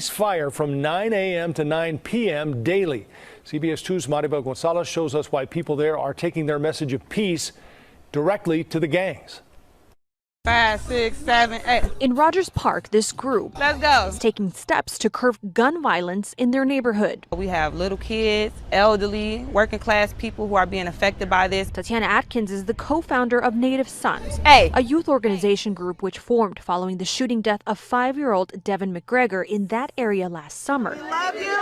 Fire from 9 a.m. to 9 p.m. daily. CBS 2's Maribel Gonzalez shows us why people there are taking their message of peace directly to the gangs. 5, 6, 7, 8. In Rogers Park, this group is taking steps to curb gun violence in their neighborhood. We have little kids, elderly, working class people who are being affected by this. Tatiana Atkins is the co-founder of Native Sons, a youth organization group which formed following the shooting death of 5-year-old Devin McGregor in that area last summer. Love you.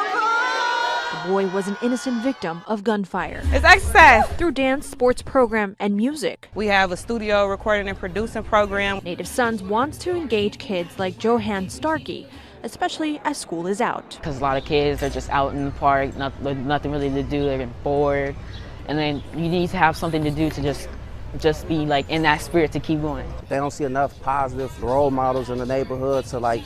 The boy was an innocent victim of gunfire. It's exercise. Through dance, sports program, and music, We have a studio recording and producing program. Native Sons wants to engage kids like Johan Starkey, especially as school is out. Because a lot of kids are just out in the park, nothing really to do, they're bored. And then you need to have something to do to just be like in that spirit to keep going. They don't see enough positive role models in the neighborhood to like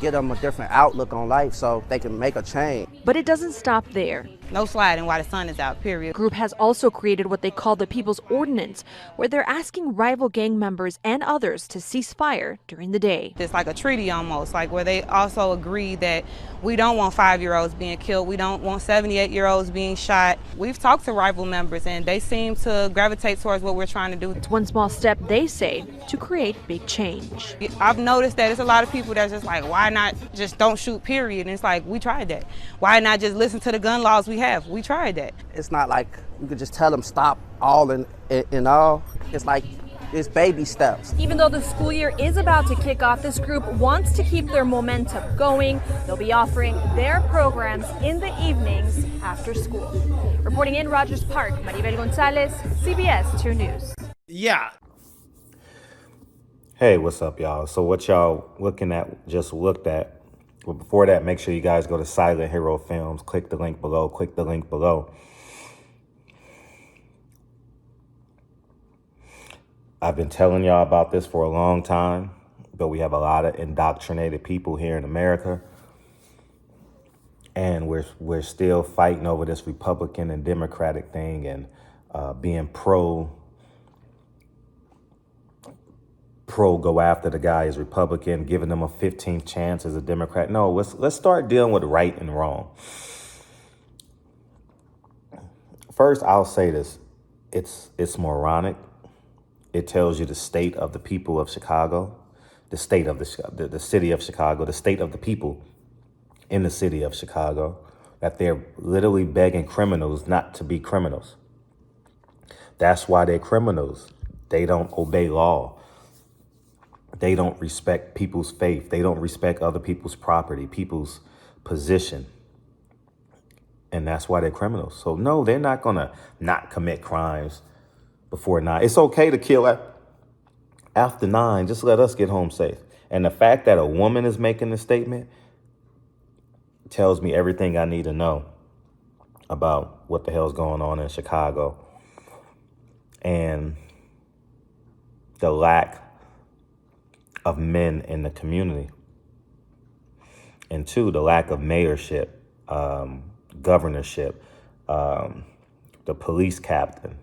give them a different outlook on life so they can make a change. But it doesn't stop there. No sliding while the sun is out, period. The group has also created what they call the People's Ordinance, where they're asking rival gang members and others to cease fire during the day. It's like a treaty almost, like where they also agree that we don't want 5-year-olds being killed. We don't want 78-year-olds being shot. We've talked to rival members and they seem to gravitate towards what we're trying to do. It's one small step, they say, to create big change. I've noticed that it's a lot of people that's just like, why not just don't shoot, period? And it's like, we tried that. Why not just listen to the gun laws we have? We tried that. It's not like you could just tell them stop all in all. It's like it's baby steps. Even though the school year is about to kick off, this group wants to keep their momentum going. They'll be offering their programs in the evenings after school. Reporting in Rogers Park, Maribel Gonzalez, CBS 2 News. Yeah. Hey, what's up, y'all? So what y'all just looked at. But before that, make sure you guys go to Silent Hero Films. Click the link below. I've been telling y'all about this for a long time, but we have a lot of indoctrinated people here in America. And we're still fighting over this Republican and Democratic thing and being pro go after the guy as Republican, giving them a 15th chance as a Democrat. No, let's start dealing with right and wrong. First, I'll say this. It's moronic. It tells you the state of the people of Chicago, the state of the city of Chicago, the state of the people in the city of Chicago, that they're literally begging criminals not to be criminals. That's why they're criminals. They don't obey law. They don't respect people's faith. They don't respect other people's property, people's position. And that's why they're criminals. So no, they're not going to not commit crimes before 9. It's okay to kill after 9. Just let us get home safe. And the fact that a woman is making this statement tells me everything I need to know about what the hell's going on in Chicago and the lack of men in the community. And 2, the lack of mayorship, governorship, the police captain.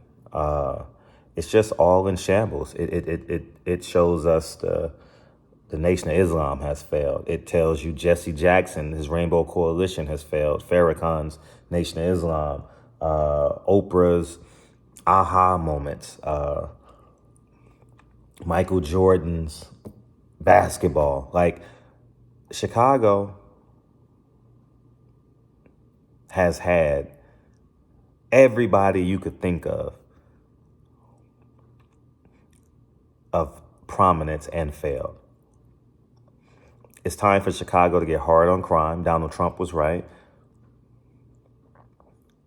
It's just all in shambles. It shows us the Nation of Islam has failed. It tells you Jesse Jackson, his Rainbow Coalition has failed. Farrakhan's Nation of Islam, Oprah's aha moments, Michael Jordan's basketball. Like, Chicago has had everybody you could think of prominence and failed. It's time for Chicago to get hard on crime. Donald Trump was right.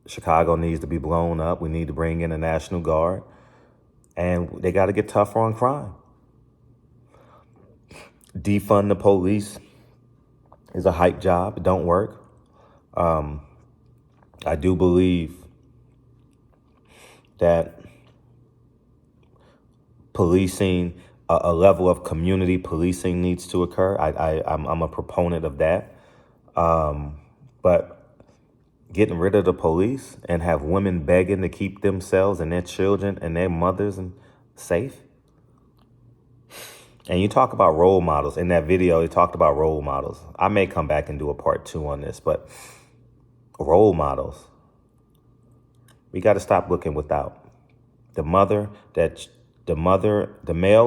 Chicago needs to be blown up. We need to bring in a National Guard. And they got to get tougher on crime. Defund the police is a hype job. It don't work. I do believe that policing, a level of community policing needs to occur. I'm a proponent of that. But getting rid of the police and have women begging to keep themselves and their children and their mothers safe, And you talk about role models. In that video, he talked about role models. I may come back and do a part 2 on this, but role models. We got to stop looking without. The male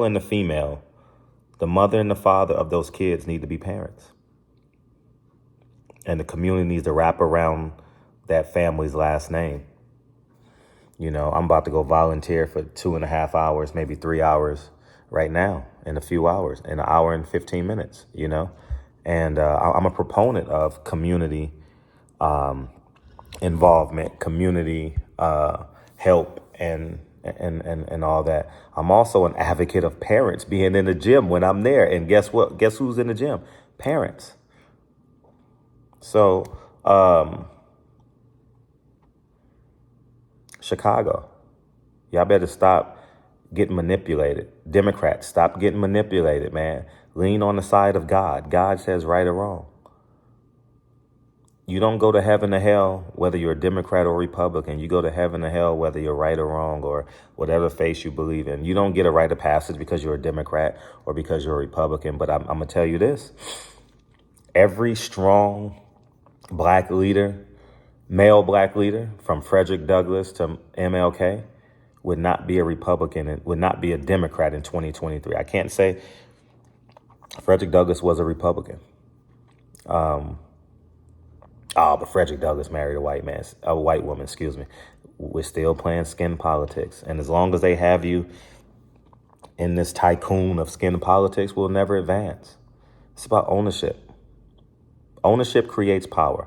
and the female, the mother and the father of those kids need to be parents. And the community needs to wrap around that family's last name. You know, I'm about to go volunteer for 2.5 hours, maybe 3 hours right now, in a few hours, in an hour and 15 minutes, you know. And I'm a proponent of community involvement, community help, and all that. I'm also an advocate of parents being in the gym when I'm there. And guess what? Guess who's in the gym? Parents. So, Chicago, y'all better stop getting manipulated. Democrats, stop getting manipulated, man. Lean on the side of God. God says right or wrong. You don't go to heaven or hell whether you're a Democrat or Republican. You go to heaven or hell whether you're right or wrong or whatever faith you believe in. You don't get a rite of passage because you're a Democrat or because you're a Republican. But I'm going to tell you this. Every strong black leader, male black leader, from Frederick Douglass to MLK, would not be a Republican and would not be a Democrat in 2023. I can't say Frederick Douglass was a Republican. But Frederick Douglass married a white woman, excuse me. We're still playing skin politics. And as long as they have you in this tycoon of skin politics, we'll never advance. It's about ownership. Ownership creates power.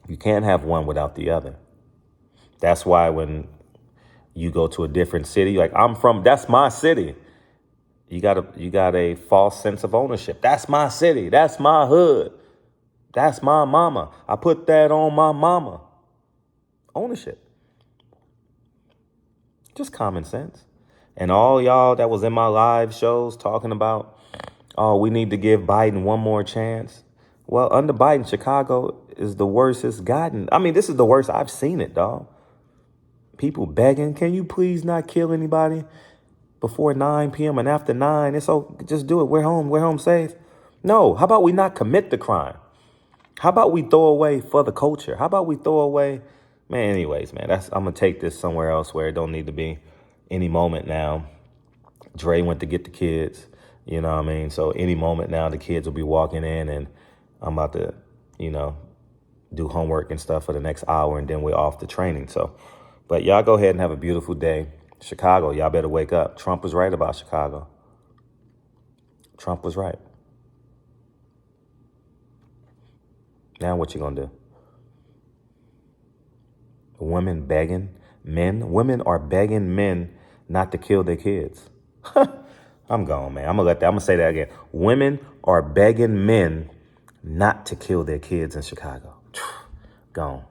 You can't have one without the other. That's why when you go to a different city, like that's my city. You got a false sense of ownership. That's my city. That's my hood. That's my mama. I put that on my mama. Ownership. Just common sense. And all y'all that was in my live shows talking about, oh, we need to give Biden one more chance. Well, under Biden, Chicago is the worst it's gotten. I mean, this is the worst I've seen it, dog. People begging, can you please not kill anybody before 9 p.m. and after 9? It's so just do it. We're home safe. No, how about we not commit the crime? How about we throw away for the culture? How about we throw away, man, anyways, man, I'm going to take this somewhere else where it don't need to be any moment now. Dre went to get the kids, you know what I mean? So any moment now, the kids will be walking in and I'm about to, do homework and stuff for the next hour and then we're off to training. So, but y'all go ahead and have a beautiful day. Chicago, y'all better wake up. Trump was right about Chicago. Trump was right. Now what you gonna do? Women are begging men not to kill their kids. I'm gone, man. I'm gonna say that again. Women are begging men not to kill their kids in Chicago. Gone.